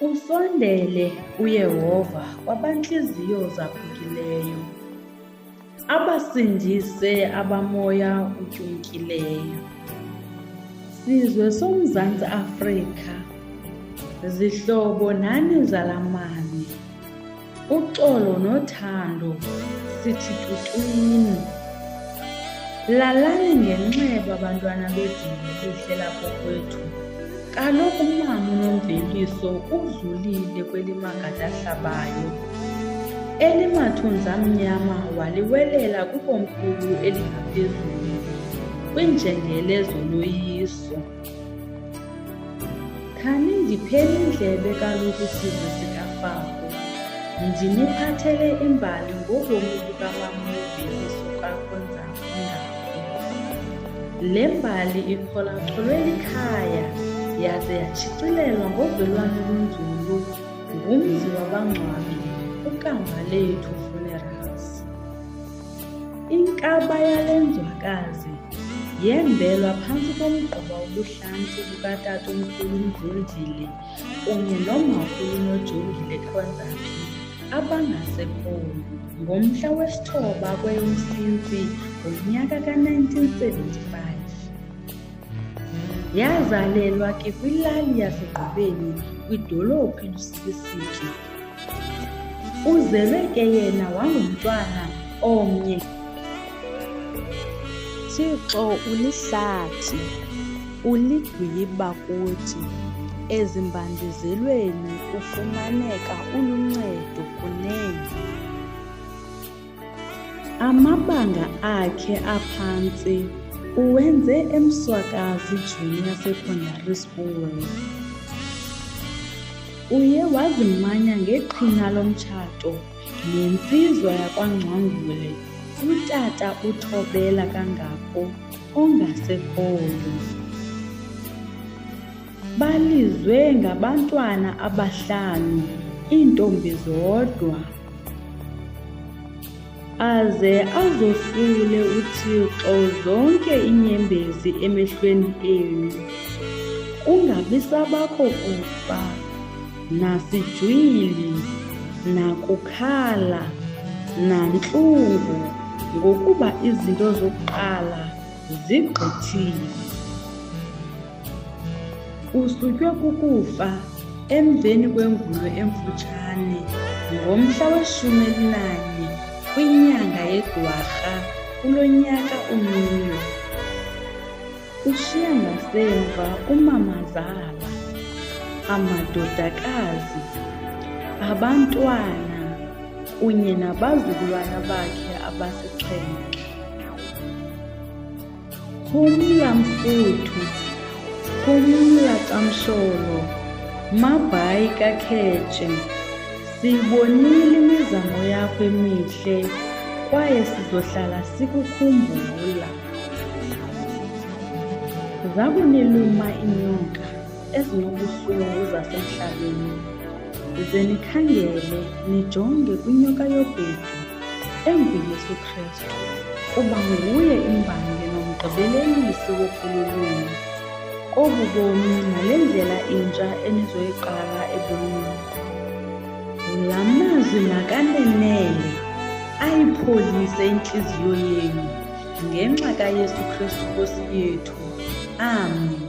Usondele uYehova kwabantliziyo zaphukileyo, abasindise abamoya utyumkileyo. Sizwe soMzantsi Afrika, zihlobo nani zalamane, uxolo nothando sithi tutwini. Lalani ngenxeba bantwana bedini lihle lapho kwethu, kaloku umama unomveliso udlulile kweli magadahlabayo. Elimathunza mnyama waliwelela kukomkhulu elingaphezulu, kwiinjengele zoloyiso. Khani ndiphele indlebe kaloku sizwe sikaFaku, ndiniphathele imbali ngobomi bukamama unomveliso kaKhonzaba uNdapho. Le mbali ikholacholwe likhaya yaze yatshicilelwa ngovelwano olunzulu ngumzi wabangcwabi uKamba Lethu Funerals. Inkaba yale nzwakazi yembelwa phantsi komgquba wobuhlanti bukatatomkhulu uMzondile kunye nomakhulu uNojongile Khonzaphi abangasekhoyo ngomhla wesi-9 kweyoMsintsi ngonyaka ka-1975. Yazalelwa ke kwilali yaseGqubeni kwidolophu elusikisiki. Uzelwe ke yena wangumntwana omnye. Thixo ulihlathi, uligwiba kuthi, ezimbandezelweni ufumaneka uluncedo kunene. Amabanga akhe aphantsi uwenze eMswakazi Junior Secondary School. Uye wazimanya ngeqhina lomtshato nensizwa yakwaNgcwangule utata uThobela Kangako ongasekhoyo. Balizwe ngabantwana abahlanu, iintombi zodwa. Aze azosule uThixo zonke iinyembezi emehlweni enu, kungabi sabakho kufa, nasijwili, nakukhala, nantlungu, ngokuba izinto zokuqala zigqithile. Usutywe kukufa emveni kwengulo emfutshane ngomhla we-11 kwinyanga yeDwarha kulo nyaka unyulo. Ushiya ngasemva umamazala, amadodakazi, abantwana kunye nabazukulwana bakhe abasixhenxe. Phumla mfuthu, phumla Camsholo, Mabhayi kaKheje, siyibonile imizamo yakho emihle kwaye sizohlala sikukhumbula. Zakuniluma iinyoka ezinobuhlungu zasemhlabeni, ze nikhangele nijonge kwinyoka yobhedu enguYesu Kristu, kuba nguye imbangi nomgqibelelisi wokholo lwenu kobu bomi nale ndlela intsha enizoyiqala ebomini. La mazwi makanenele ayipholise intliziyo yenu ngenxa kaYesu Kristu Nkosi yethu. Amen.